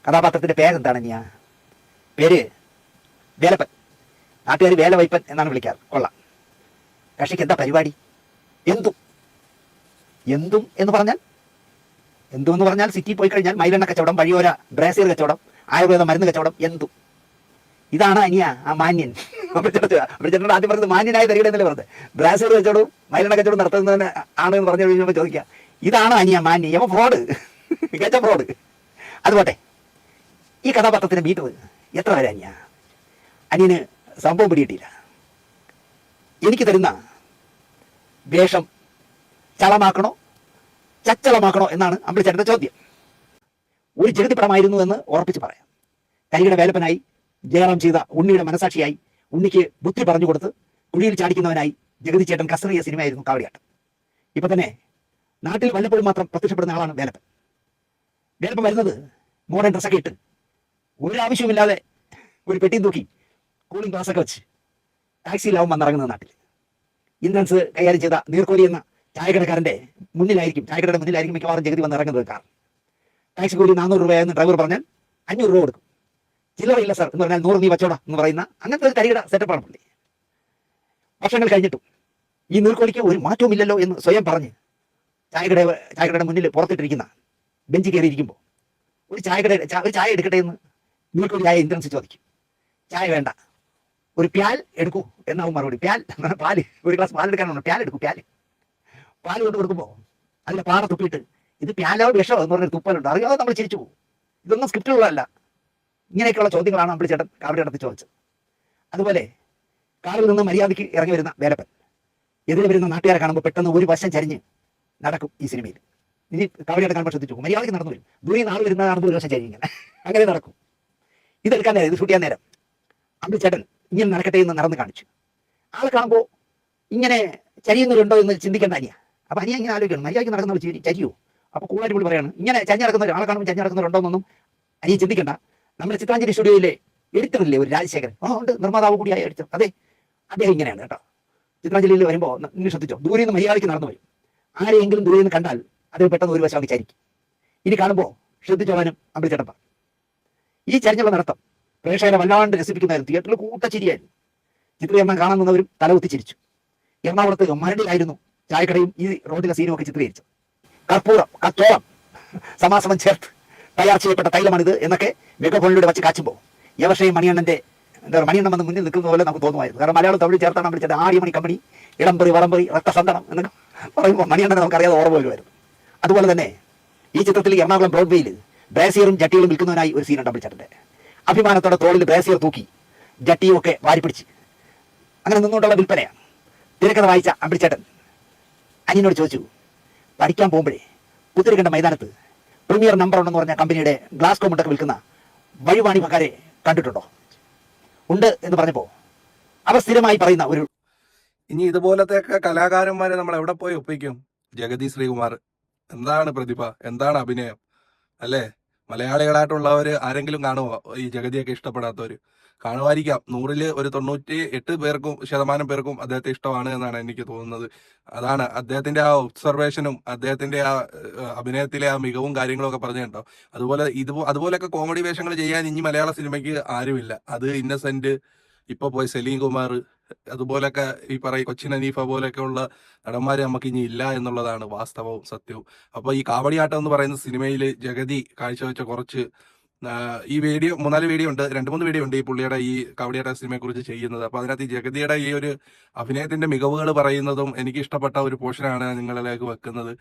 കഥാപാത്രത്തിന്റെ പേരെന്താണ് നീ? പേര് വേലപ്പൻ. നാട്ടുകാർ വേലവൈപ്പൻ എന്നാണ് വിളിക്കാറ്. കൊള്ളാം. കക്ഷിക്ക് എന്താ പരിപാടി? എന്തും എന്തും എന്ന് പറഞ്ഞാൽ എന്തുമെന്ന് പറഞ്ഞാൽ സിറ്റി പോയി കഴിഞ്ഞാൽ മൈലെണ്ണ കച്ചവടം, വഴിയോര ബ്രാസിയർ കച്ചവടം, ആയുർവേദ മരുന്ന് കച്ചവടം, എന്തും. ഇതാണ് അനിയ ആ മാന്യൻ. ചേട്ടൻ ആദ്യം പറഞ്ഞത് മാന്യനായ തരികട എന്നല്ലേ പറഞ്ഞത്. ബ്രാസിയർ കച്ചവടവും മൈലെണ്ണ കച്ചവടം നടത്തുന്നതിന് ആണ് എന്ന് പറഞ്ഞു കഴിഞ്ഞപ്പോൾ ചോദിക്കുക, ഇതാണ് അനിയ മാന്യൻ. യമ ഫ്രോഡ്, കച്ച ഫ്രോഡ്. അതുപോട്ടെ, ഈ കഥാപാത്രത്തിന് മീറ്റർ എത്ര വരെ അനിയ? അനിയന് സംഭവം പിടിയിട്ടില്ല. എനിക്ക് തരുന്ന വേഷം ചളമാക്കണോ ചച്ചളമാക്കണോ എന്നാണ് അമ്പിളിച്ചേട്ടന്റെ ചോദ്യം. ഒരു ജഗതി പടമായിരുന്നു എന്ന് ഉറപ്പിച്ച് പറയാം. കരിയുടെ വേലപ്പനായി, ജയറാം ചെയ്ത ഉണ്ണിയുടെ മനസാക്ഷിയായി, ഉണ്ണിക്ക് ബുദ്ധി പറഞ്ഞു കൊടുത്ത് കുഴിയിൽ ചാടിക്കുന്നവനായി ജഗതി ചേട്ടൻ കസറിയ സിനിമയായിരുന്നു കാവടിയാട്ടം. ഇപ്പൊ തന്നെ നാട്ടിൽ വല്ലപ്പോഴും മാത്രം പ്രത്യക്ഷപ്പെടുന്ന ആളാണ് വേലപ്പൻ. വേലപ്പൻ വരുന്നത് മോഡേൺ ഡ്രസ്സൊക്കെ ഇട്ട്, ഒരു ആവശ്യവുമില്ലാതെ ഒരു പെട്ടിയും തൂക്കി കൂളിംഗ് ഗ്ലാസ്സൊക്കെ വെച്ച് ടാക്സിയിലാവും വന്നിറങ്ങുന്നത്. നാട്ടിൽ ഇൻഷുറൻസ് കൈകാര്യം ചെയ്ത നീർക്കോലി എന്ന ചായക്കടക്കാരൻ്റെ ചായക്കടയുടെ മുന്നിലായിരിക്കും മിക്കവാറും ജഗതി വന്നിറങ്ങുന്നത്. കാർ ടാക്സി കൂലി 400 രൂപയെന്ന് ഡ്രൈവർ പറഞ്ഞാൽ 500 രൂപ കൊടുക്കും. ചില്ലറയില്ല സാർ എന്ന് പറഞ്ഞാൽ 100 നീ വച്ചോടാ എന്ന് പറയുന്ന അങ്ങനത്തെ ഒരു കരിയുടെ സെറ്റപ്പാണ് പുള്ളി. വർഷങ്ങൾ കഴിഞ്ഞിട്ടും ഈ നീർക്കോലിക്ക് ഒരു മാറ്റവും ഇല്ലല്ലോ എന്ന് സ്വയം പറഞ്ഞ് ചായക്കടയുടെ മുന്നിൽ പുറത്തിട്ടിരിക്കുന്ന ബെഞ്ച് കയറിയിരിക്കുമ്പോൾ ഒരു ചായ എടുക്കട്ടെ എന്ന് നീർക്കോലി ചായ ഇൻഷുറൻസ് ചോദിക്കും. ചായ വേണ്ട, ഒരു പ്യാൽ എടുക്കൂ എന്നാവും മറുപടി. പ്യാൽ പാല്, ഒരു ഗ്ലാസ് പാലെടുക്കാനാണ്. പ്യാൽ എടുക്കൂ. പാല് കൊണ്ട് കൊടുക്കുമ്പോൾ അതിന്റെ പാറ തുപ്പിയിട്ട് ഇത് പ്യാലോ വിഷോ എന്ന് പറഞ്ഞൊരു തുപ്പലുണ്ട്. അറിയാതെ നമ്മൾ ചിരിച്ചു പോകും. ഇതൊന്നും സ്ക്രിപ്റ്റിലുള്ളതല്ല. ഇങ്ങനെയൊക്കെയുള്ള ചോദ്യങ്ങളാണ് അമ്പിളിച്ചേട്ടൻ കാവടി നടത്തി ചോദിച്ചത്. അതുപോലെ കാറിൽ നിന്ന് മര്യാദയ്ക്ക് ഇറങ്ങി വരുന്ന വേലപ്പൻ എതിരെ വരുന്ന നാട്ടുകാരെ കാണുമ്പോൾ പെട്ടെന്ന് ഒരു വശം ചരിഞ്ഞ് നടക്കും ഈ സിനിമയിൽ. ഇനി കാവടിയായിട്ട് കാണുമ്പോൾ ശ്രദ്ധിച്ചു, മര്യാദയ്ക്ക് നടന്നു വരും. ദൂരെ നാൾ വരുന്ന കാണുമ്പോൾ ഒരു വശം ചരിഞ്ഞ് അങ്ങനെ നടക്കും. ഇതെടുക്കാൻ നേരം, ഇത് ഷൂട്ട് ചെയ്യാൻ നേരം അമ്പിളിച്ചേട്ടൻ ഇങ്ങനെ നടക്കട്ടെ എന്ന് നടന്ന് കാണിച്ചു. ആളെ കാണുമ്പോൾ ഇങ്ങനെ ചരിയുന്നവരുണ്ടോ എന്ന് ചിന്തിക്കേണ്ട അനിയ. അപ്പൊ അനിയ ഇങ്ങനെ ആലോചിക്കണം, മര്യാദയ്ക്ക് നടക്കുന്നവർ ചരിയോ? അപ്പൊ കൂളായിട്ട് പുള്ളി പറയാണ്, ഇങ്ങനെ ചരിഞ്ഞ് നടക്കുന്നവർ, ആളെ കാണുമ്പോൾ ചരിഞ്ഞ് നടക്കുന്നവരുണ്ടോ എന്നൊന്നും അനിയ ചിന്തിക്കേണ്ട. നമ്മുടെ ചിത്രാഞ്ജലി സ്റ്റുഡിയോയിലെ എഡിറ്ററില്ലേ ഒരു രാജശേഖരൻ, ഉണ്ട്, നിർമ്മാതാവ് കൂടിയായ എഡിറ്റർ, അതെ, അദ്ദേഹം ഇങ്ങനെയാണ് കേട്ടോ. ചിത്രാഞ്ജലിയിൽ വരുമ്പോൾ നിങ്ങൾ ശ്രദ്ധിച്ചോ, ദൂരെ നിന്ന് മര്യാദയ്ക്ക് നടന്നു വരും. ആരെയെങ്കിലും ദൂരെ നിന്ന് കണ്ടാൽ അത് പെട്ടെന്ന് ഒരു വശം ചരിക്കും. ഇനി കാണുമ്പോൾ ശ്രദ്ധിച്ചോളാനും അമ്പിളിച്ചേട്ടൻ. ഈ ചരിഞ്ഞുള്ള നടത്തം പ്രേക്ഷകരെ വല്ലാണ്ട് രസിപ്പിക്കുന്നതായിരുന്നു. തിയേറ്ററിൽ കൂട്ടച്ചിരിയായിരുന്നു. ചിത്രീകരണം കാണാൻ നിന്നവരും തലകുത്തി ചിരിച്ചു. എറണാകുളത്ത് മരടിലായിരുന്നു ചായക്കടയും ഈ റോഡിലെ സീനും ഒക്കെ ചിത്രീകരിച്ചത്. കർപ്പൂരം, കച്ചോളം സമാസമം ചേർത്ത് തയ്യാർ ചെയ്യപ്പെട്ട തൈലമാണിത് എന്നൊക്കെ മെഗാഫോണിലൂടെ വെച്ച് കാച്ചുമ്പോൾ യവഷയും മണിയണ്ണന്റെ മണിയണ്ണം വന്ന് മുന്നിൽ നിൽക്കുന്ന പോലെ നമുക്ക് തോന്നുമായിരുന്നു. കാരണം മലയാളം തമിഴ് ചേർത്താണ് വിളിച്ചത്. ആര്യമണി കമ്പനി, ഇളംപറി, വടംപറി, രക്തസന്തണം എന്നൊക്കെ പറയുമ്പോൾ മണിയണ്ണനെ നമുക്കറിയാതെ ഓർമ്മ വരുമായിരുന്നു. അതുപോലെ തന്നെ ഈ ചിത്രത്തിൽ എറണാകുളം ബ്രോഡ്വേയിൽ ബ്രാസിയറും ജട്ടികളും വിൽക്കുന്നതിനായി ഒരു സീനുണ്ട് അമ്പിളിച്ചേട്ടൻ്റെ. അഭിമാനത്തോടെ തോളിൽ ബ്രാസിയർ തൂക്കി ജട്ടിയും ഒക്കെ വാരിപ്പിടിച്ച് അങ്ങനെ നിന്നുകൊണ്ടുള്ള വിൽപ്പനയാണ്. തിരക്കഥ വായിച്ച അമ്പിളിച്ചേട്ടൻ അനിയനോട് ചോദിച്ചു, പഠിക്കാൻ പോകുമ്പോഴേ കുതിരകണ്ട മൈതാനത്ത് പ്രീമിയർ നമ്പർ ഉണ്ടെന്ന് പറഞ്ഞ കമ്പനിയുടെ ഗ്ലാസ് കോമുണ്ടൊക്കെ വിൽക്കുന്ന വഴിവാണിഭക്കാരെ കണ്ടിട്ടുണ്ടോ? ഉണ്ട് എന്ന് പറഞ്ഞപ്പോൾ അവർ സ്ഥിരമായി പറയുന്ന ഒരു, ഇനി ഇതുപോലത്തെ കലാകാരന്മാരെ നമ്മൾ എവിടെ പോയി ഒപ്പിക്കും? ജഗതി ശ്രീകുമാർ എന്താണ് പ്രതിഭ, എന്താണ് അഭിനയം, അല്ലേ? മലയാളികളായിട്ടുള്ളവർ ആരെങ്കിലും കാണുമോ ഈ ജഗതിയൊക്കെ ഇഷ്ടപ്പെടാത്തവര്? കാണുമായിരിക്കാം. 100-ൽ ഒരു 98% പേർക്കും അദ്ദേഹത്തെ ഇഷ്ടമാണ് എന്നാണ് എനിക്ക് തോന്നുന്നത്. അതാണ് അദ്ദേഹത്തിന്റെ ആ ഒബ്സർവേഷനും അദ്ദേഹത്തിന്റെ ആ അഭിനയത്തിലെ ആ മികവും കാര്യങ്ങളും ഒക്കെ പറഞ്ഞു കേട്ടോ. അതുപോലെയൊക്കെ കോമഡി വേഷങ്ങൾ ചെയ്യാൻ ഇനി മലയാള സിനിമയ്ക്ക് ആരുമില്ല. അത് ഇന്നസെന്റ്, ഇപ്പൊ പോയി സലീം കുമാർ, അതുപോലൊക്കെ ഈ കൊച്ചിൻ ഹനീഫ പോലെയൊക്കെ ഉള്ള നടന്മാര് നമുക്ക് ഇനി ഇല്ല എന്നുള്ളതാണ് വാസ്തവവും സത്യവും. അപ്പൊ ഈ കാവടിയാട്ടം എന്ന് പറയുന്ന സിനിമയിൽ ജഗതി കാഴ്ചവെച്ച കുറച്ച് ഈ വീഡിയോ 3-4 വീഡിയോ ഉണ്ട്, 2-3 വീഡിയോ ഉണ്ട് ഈ പുള്ളിയുടെ ഈ കാവടിയാട്ട സിനിമയെ കുറിച്ച് ചെയ്യുന്നത്. അപ്പൊ അതിനകത്ത് ഈ ജഗതിയുടെ ഈ ഒരു അഭിനയത്തിന്റെ മികവുകൾ പറയുന്നതും എനിക്ക് ഇഷ്ടപ്പെട്ട ഒരു പോർഷനാണ് നിങ്ങളിലേക്ക് വെക്കുന്നത്.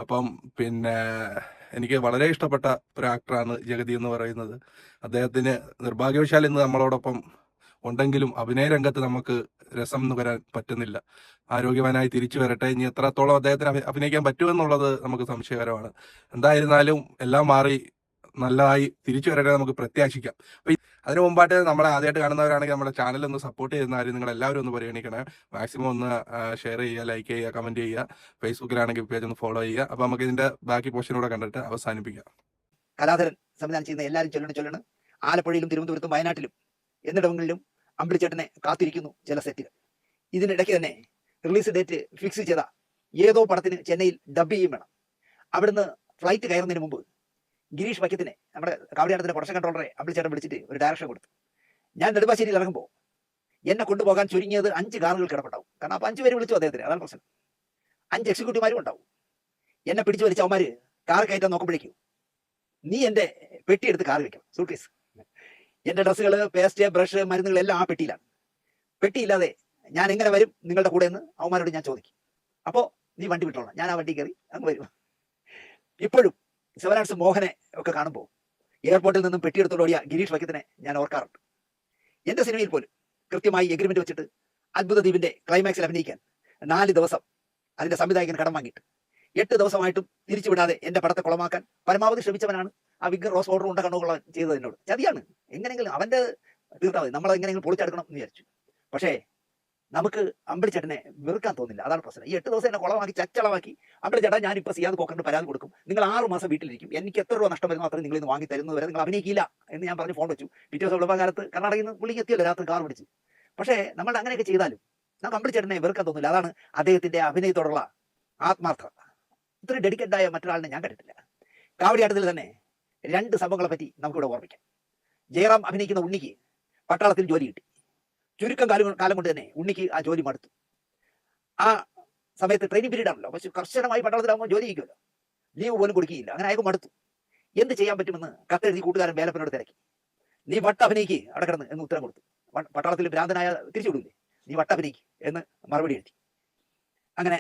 അപ്പം പിന്നെ എനിക്ക് വളരെ ഇഷ്ടപ്പെട്ട ഒരു ആക്ടറാണ് ജഗതി എന്ന് പറയുന്നത്. അദ്ദേഹത്തിന് നിർഭാഗ്യവശാൽ ഇന്ന് നമ്മളോടൊപ്പം ഉണ്ടെങ്കിലും അഭിനയ രംഗത്ത് നമുക്ക് രസം നുകരാൻ പറ്റുന്നില്ല. ആരോഗ്യവാനായി തിരിച്ചു വരട്ടെ. ഇനി എത്രത്തോളം അദ്ദേഹത്തിന് അഭിനയിക്കാൻ പറ്റുമെന്നുള്ളത് നമുക്ക് സംശയകരമാണ്. എന്തായിരുന്നാലും എല്ലാം മാറി നല്ലതായി തിരിച്ചു വരട്ടെ നമുക്ക് പ്രത്യാശിക്കാം. അപ്പൊ അതിനു മുമ്പായിട്ട് നമ്മളെ ആദ്യമായിട്ട് കാണുന്നവരാണെങ്കിൽ നമ്മുടെ ചാനൽ ഒന്ന് സപ്പോർട്ട് ചെയ്യുന്ന കാര്യം നിങ്ങൾ എല്ലാവരും ഒന്ന് പരിഗണിക്കണേ. മാക്സിമം ഒന്ന് ഷെയർ ചെയ്യുക, ലൈക്ക് ചെയ്യുക, കമന്റ് ചെയ്യുക. ഫേസ്ബുക്കിലാണെങ്കിൽ പേജ് ഒന്ന് ഫോളോ ചെയ്യുക. അപ്പൊ നമുക്ക് ഇതിന്റെ ബാക്കി പോർഷനൂടെ കണ്ടിട്ട് അവസാനിപ്പിക്കാം. കലാധരൻ സംവിധാനം ചെയ്യുന്ന എല്ലാവരും ചൊല്ലണ് ആലപ്പുഴയിലും തിരുവനന്തപുരത്തും വയനാട്ടിലും എന്നിടങ്ങളിലും അമ്പിളിച്ചേട്ടനെ കാത്തിരിക്കുന്നു ചില സെറ്റുകൾ. ഇതിനിടയ്ക്ക് തന്നെ റിലീസ് ഡേറ്റ് ഫിക്സ് ചെയ്ത ഏതോ പടത്തിന് ചെന്നൈയിൽ ഡബ് ചെയ്യും വേണം. അവിടുന്ന് ഫ്ലൈറ്റ് കയറുന്നതിന് മുമ്പ് ഗിരീഷ് വൈക്കത്തിനെ, നമ്മുടെ കാവടിയാട്ടത്തിന്റെ പ്രൊഡക്ഷൻ കൺട്രോളറെ അമ്പിളിച്ചേട്ടൻ വിളിച്ചിട്ട് ഒരു ഡയറക്ഷൻ കൊടുത്തു. ഞാൻ നെടുമ്പാശ്ശേരിയിൽ ഇറങ്ങുമ്പോൾ എന്നെ കൊണ്ടുപോകാൻ ചുരുങ്ങിയത് 5 കാറുകൾ കിടപ്പുണ്ടാവും. കാരണം അപ്പൊ 5 പേര് വിളിച്ചു അദ്ദേഹത്തിന്, അതാണ് പ്രശ്നം. 5 എക്സിക്യൂട്ടീവുമാരും ഉണ്ടാവും. എന്നെ പിടിച്ചു വലിച്ച അവന്മാര് കാർ കയറ്റാൻ നോക്കുമ്പോഴേക്കും നീ എന്റെ പെട്ടിയെടുത്ത് കാർ വെക്കണം, സൂട്ട്കേസ്. എന്റെ ഡ്രസ്സുകൾ, പേസ്റ്റ്, ബ്രഷ്, മരുന്നുകളെല്ലാം ആ പെട്ടിയിലാണ്. പെട്ടിയില്ലാതെ ഞാൻ എങ്ങനെ വരും നിങ്ങളുടെ കൂടെ എന്ന് അവന്മാരോട് ഞാൻ ചോദിക്കും. അപ്പോ നീ വണ്ടി വിട്ടോളാം, ഞാൻ ആ വണ്ടി കയറി അങ്ങ് വരും. ഇപ്പോഴും ശിവനാട്സ് മോഹനെ ഒക്കെ കാണുമ്പോൾ എയർപോർട്ടിൽ നിന്നും പെട്ടിയെടുത്തോട് ഓടിയ ഗിരീഷ് വൈക്കത്തിനെ ഞാൻ ഓർക്കാറുണ്ട്. എന്റെ സിനിമയിൽ പോലും കൃത്യമായി എഗ്രിമെന്റ് വെച്ചിട്ട് അത്ഭുത ദ്വീപിന്റെ ക്ലൈമാക്സിൽ അഭിനയിക്കാൻ 4 ദിവസം അതിന്റെ സംവിധായകൻ കടം വാങ്ങിയിട്ട് 8 ദിവസമായിട്ടും തിരിച്ചുവിടാതെ എന്റെ പടത്തെ കുളമാക്കാൻ പരമാവധി ശ്രമിച്ചവനാണ് ആ വിഗ് റോസ് ഓർഡർ ഉണ്ട കണ്ണുകൊള്ളാൻ ചെയ്തത്. എന്നോട് ചതിയാണ്. എങ്ങനെയെങ്കിലും അവന്റെ തീർത്താൽ മതി, നമ്മൾ എങ്ങനെയെങ്കിലും പൊളിച്ചെടുക്കണം എന്ന് വിചാരിച്ചു. പക്ഷേ നമുക്ക് അമ്പിളിച്ചേട്ടനെ വെറുക്കാൻ തോന്നില്ല, അതാണ് പ്രശ്നം. ഈ 8 ദിവസം എന്നെ കുളമാക്കി ചച്ചളമാക്കി, അമ്പിളിച്ചേട്ടാ ഞാനിപ്പോൾ സിയാദ് കോക്കറിന് പരാതി കൊടുക്കും, നിങ്ങൾ 6 മാസം വീട്ടിലിരിക്കും, എനിക്ക് എത്ര രൂപ നഷ്ടം വരുന്നോ അത്രയും നിങ്ങൾ ഇന്ന് വാങ്ങി തരുന്നത് വരെ നിങ്ങൾ അഭിനയിക്കില്ല എന്ന് ഞാൻ പറഞ്ഞ് ഫോൺ വെച്ചു. പിറ്റേ ദിവസം ഉളവാകാലത്ത് കർണാടകയിൽ നിന്ന് പുള്ളിക്ക് എത്തിയല്ലോ രാത്രി കാർ പിടിച്ച്. പക്ഷേ നമ്മൾ അങ്ങനെയൊക്കെ ചെയ്താലും നമുക്ക് അമ്പിളിച്ചേട്ടനെ വെറുക്കാൻ തോന്നില്ല. അതാണ് അദ്ദേഹത്തിന്റെ അഭിനയത്തോടുള്ള ആത്മാർത്ഥത. ഇത്രയും ഡെഡിക്കേറ്റഡ് ആയ മറ്റൊരാളിനെ ഞാൻ കണ്ടിട്ടില്ല. കാവടിയാട്ടത്തിൽ തന്നെ 2 സംഭവങ്ങളെ പറ്റി നമുക്കിവിടെ ഓർമ്മിക്കാം. ജയറാം അഭിനയിക്കുന്ന ഉണ്ണിക്ക് പട്ടാളത്തിൽ ജോലി കിട്ടി. ചുരുക്കം കാലം കൊണ്ട് തന്നെ ഉണ്ണിക്ക് ആ ജോലി മടുത്തു. ആ സമയത്ത് ട്രെയിനിങ് പീരീഡ് ആണല്ലോ, പക്ഷെ കർശനമായി പട്ടാളത്തിലാകുമ്പോൾ ജോലി ചെയ്യിക്കുമല്ലോ, ലീവ് പോലും കൊടുക്കുകയില്ല. അങ്ങനെ അയാൾക്ക് മടുത്തു. എന്ത് ചെയ്യാൻ പറ്റുമെന്ന് കത്തെഴുതി കൂട്ടുകാരൻ വേലപ്പനോട് തിരക്കി. നീ വട്ട അഭിനയിക്ക് അവിടെ കിടന്ന് എന്ന് ഉത്തരം കൊടുത്തു. പട്ടാളത്തിൽ ഭ്രാന്തനായ തിരിച്ചുവിടൂലേ, നീ വട്ട അഭിനയിക്ക് എന്ന് മറുപടി എഴുതി. അങ്ങനെ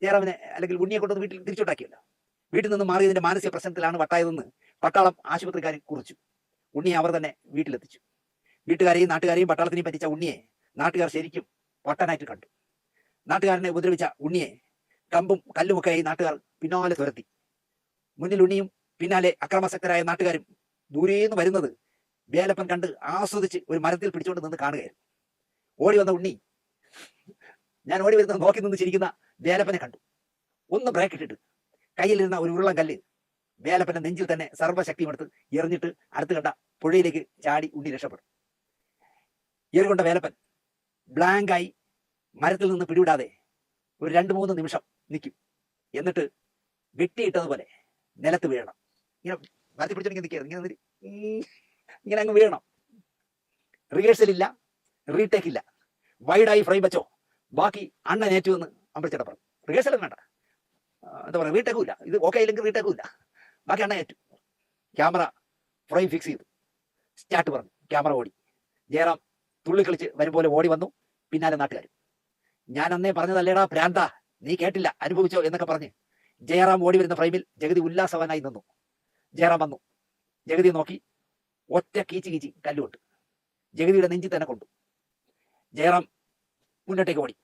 ജയറാമിനെ അല്ലെങ്കിൽ ഉണ്ണിയെ കൊണ്ടൊന്ന് വീട്ടിൽ തിരിച്ചുണ്ടാക്കിയല്ലോ. വീട്ടിൽ നിന്ന് മാറിയതിന്റെ മാനസിക പ്രശ്നത്തിലാണ് വട്ടായതെന്ന് പട്ടാളം ആശുപത്രിക്കാരെ കുറിച്ചു. ഉണ്ണിയെ അവർ തന്നെ വീട്ടിലെത്തിച്ചു. വീട്ടുകാരെയും നാട്ടുകാരെയും പട്ടാളത്തിനെയും പറ്റിച്ച ഉണ്ണിയെ നാട്ടുകാർ ശരിക്കും വട്ടനായിട്ട് കണ്ടു. നാട്ടുകാരനെ ഉപദ്രവിച്ച ഉണ്ണിയെ കമ്പും കല്ലുമൊക്കെയായി നാട്ടുകാർ പിന്നാലെ തുരത്തി. മുന്നിൽ ഉണ്ണിയും പിന്നാലെ അക്രമാസക്തരായ നാട്ടുകാരും ദൂരേന്ന് വരുന്നത് വേലപ്പൻ കണ്ട് ആസ്വദിച്ച് ഒരു മരത്തിൽ പിടിച്ചുകൊണ്ട് നിന്ന് കാണുകയായിരുന്നു. ഓടി വന്ന ഉണ്ണി ഞാൻ ഓടി വരുന്നത് നോക്കി നിന്ന് ചിരിക്കുന്ന വേലപ്പനെ കണ്ടു. ഒന്ന് ബ്രേക്ക് ഇട്ടിട്ട് കയ്യിലിരുന്ന ഒരു ഉരുളൻ കല്ല് വേലപ്പന്റെ നെഞ്ചിൽ തന്നെ സർവ്വശക്തിയും എടുത്ത് എറിഞ്ഞിട്ട് അടുത്ത് കണ്ട പുഴയിലേക്ക് ചാടി ഉണ്ണി രക്ഷപ്പെടും. ഏറുകൊണ്ട വേലപ്പൻ ബ്ലാങ്കായി മരത്തിൽ നിന്ന് പിടിവിടാതെ ഒരു 2-3 നിമിഷം നിൽക്കും. എന്നിട്ട് വെട്ടിയിട്ടതുപോലെ നിലത്ത് വീഴണം. ഇങ്ങനെ മരത്തിൽ പിടിച്ചോണ്ടെങ്കിൽ നിൽക്കുക, ഇങ്ങനെ അങ്ങ് വീഴണം. റിഹേഴ്സൽ ഇല്ല, റീടേക്ക് ഇല്ല, വൈഡായി ഫ്രെയിം വെച്ചോ, ബാക്കി അണ്ണൻ ഏറ്റു എന്ന് അമ്പിളിച്ചേട്ടൻ പറഞ്ഞു. റിഹേഴ്സലും വേണ്ട, എന്താ പറയുക, റീടേക്കും ഇല്ല, ഇത് ഓക്കെ ഇല്ലെങ്കിൽ റീടേക്കും ഇല്ല, ബാക്കി അണ്ണൻ ഏറ്റു. ക്യാമറ ഫ്രെയിം ഫിക്സ് ചെയ്തു, സ്റ്റാർട്ട് പറഞ്ഞു, ക്യാമറ ഓടി. ജയറാം തുള്ളിക്കളിച്ച് വരും പോലെ ഓടി വന്നു, പിന്നാലെ നാട്ടുകാർ. ഞാൻ അന്നേ പറഞ്ഞതല്ലേടാ ഭ്രാന്ത, നീ കേട്ടില്ല, അനുഭവിച്ചോ എന്നൊക്കെ പറഞ്ഞ് ജയറാം ഓടി വരുന്ന ഫ്രെയിമിൽ ജഗതി ഉല്ലാസവനായി നിന്നു. ജയറാം വന്നു, ജഗതി നോക്കി, ഒറ്റ കീച്ചി കല്ലുകൊണ്ട് ജഗതിയുടെ നെഞ്ചിൽ തന്നെ കൊണ്ടു. ജയറാം മുന്നോട്ടേക്ക് ഓടി,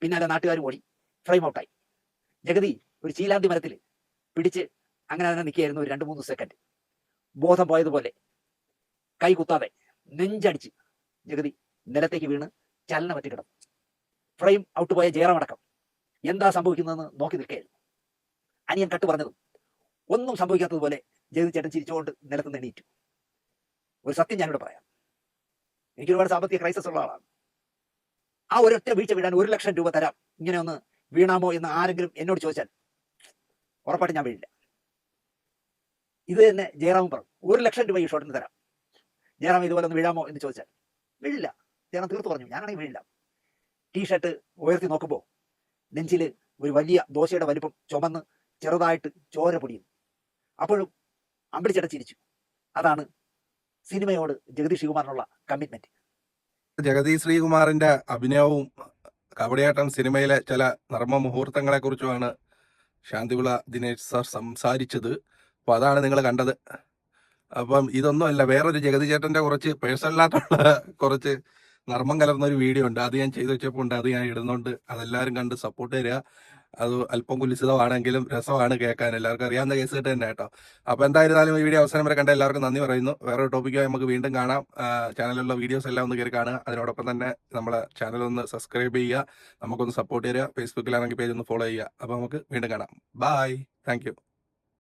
പിന്നാലെ നാട്ടുകാരും ഓടി, ഫ്രെയിം ഔട്ടായി. ജഗതി ഒരു ചീലാന്തി മരത്തിൽ പിടിച്ച് അങ്ങനെ തന്നെ നിൽക്കുകയായിരുന്നു ഒരു 2-3 സെക്കൻഡ്. ബോധം പോയതുപോലെ കൈ കുത്താതെ നെഞ്ചടിച്ച് ജഗതി നിലത്തേക്ക് വീണ് ചലനമറ്റ് കിടന്നു. ഫ്രെയിം ഔട്ട് പോയ ജയറാം അടക്കം എന്താ സംഭവിക്കുന്നതെന്ന് നോക്കി നിൽക്കുകയായിരുന്നു. അനിയൻ കട്ട് പറഞ്ഞതും ഒന്നും സംഭവിക്കാത്തതുപോലെ ജഗതി ചേട്ടൻ ചിരിച്ചുകൊണ്ട് നിലത്ത് എണീറ്റു. ഒരു സത്യം ഞാനിവിടെ പറയാം, എനിക്ക് ഒരുപാട് സാമ്പത്തിക ക്രൈസിസ് ഉള്ള ആളാണ്. ആ ഒരൊറ്റ വീഴ്ച വീഴാൻ 1 ലക്ഷം രൂപ തരാം, ഇങ്ങനെ ഒന്ന് വീണാമോ എന്ന് ആരെങ്കിലും എന്നോട് ചോദിച്ചാൽ ഉറപ്പായിട്ട് ഞാൻ വീഴില്ല. ഇത് തന്നെ ജയറാമും പറഞ്ഞു, 1 ലക്ഷം രൂപ ഈ ഷോട്ടിന് തരാം, ജയറാം ഇതുപോലെ ഒന്ന് വീഴാമോ എന്ന് ചോദിച്ചാൽ വീഴില്ല. ജയറാം തീർത്തു പറഞ്ഞു, ഞാനാണെങ്കിൽ വീഴില്ല. ടീഷർട്ട് ഉയർത്തി നോക്കുമ്പോൾ നെഞ്ചിൽ ഒരു വലിയ ദോശയുടെ വലിപ്പം ചുമന്ന് ചെറുതായിട്ട് ചോര പൊടിയുന്നു. അപ്പോഴും അമ്പിളിച്ചേട്ടൻ ചിരിച്ചു. അതാണ് സിനിമയോട് ജഗതി ശ്രീകുമാറിനുള്ള കമ്മിറ്റ്മെന്റ്. ജഗതി ശ്രീകുമാറിന്റെ അഭിനയവും കവടിയാട്ടം സിനിമയിലെ ചില നർമ്മ മുഹൂർത്തങ്ങളെ കുറിച്ചുമാണ് ശാന്തിവിള ദിനേശ് സാർ സംസാരിച്ചത്. അപ്പൊ അതാണ് നിങ്ങൾ കണ്ടത്. അപ്പം ഇതൊന്നുമല്ല, വേറൊരു ജഗതി ചേട്ടന്റെ കുറച്ച് പേഴ്സണലായിട്ടുള്ള കുറച്ച് നർമ്മം കലർന്ന ഒരു വീഡിയോ ഉണ്ട്, അത് ഞാൻ ചെയ്തു വെച്ചപ്പോൾ ഉണ്ട്, അത് ഞാൻ ഇടുന്നുണ്ട്. അതെല്ലാവരും കണ്ട് സപ്പോർട്ട് തരിക. അത് അല്പം കുലിസിതമാണെങ്കിലും രസമാണ് കേൾക്കാൻ, എല്ലാവർക്കും അറിയാവുന്ന കേസ് കേട്ട് തന്നെ കേട്ടോ. അപ്പൊ എന്തായിരുന്നാലും ഈ വീഡിയോ അവസാനം വരെ കണ്ട എല്ലാവർക്കും നന്ദി പറയുന്നു. വേറൊരു ടോപ്പിക്കായി നമുക്ക് വീണ്ടും കാണാം. ചാനലിലുള്ള വീഡിയോസ് എല്ലാം ഒന്ന് കയറി കാണുക. അതിനോടൊപ്പം തന്നെ നമ്മളെ ചാനൽ ഒന്ന് സബ്സ്ക്രൈബ് ചെയ്യുക, നമുക്കൊന്ന് സപ്പോർട്ട് ചെയ്യുക. ഫേസ്ബുക്കിലാണെങ്കിൽ പേജ് ഒന്ന് ഫോളോ ചെയ്യുക. അപ്പൊ നമുക്ക് വീണ്ടും കാണാം. Bye, thank U.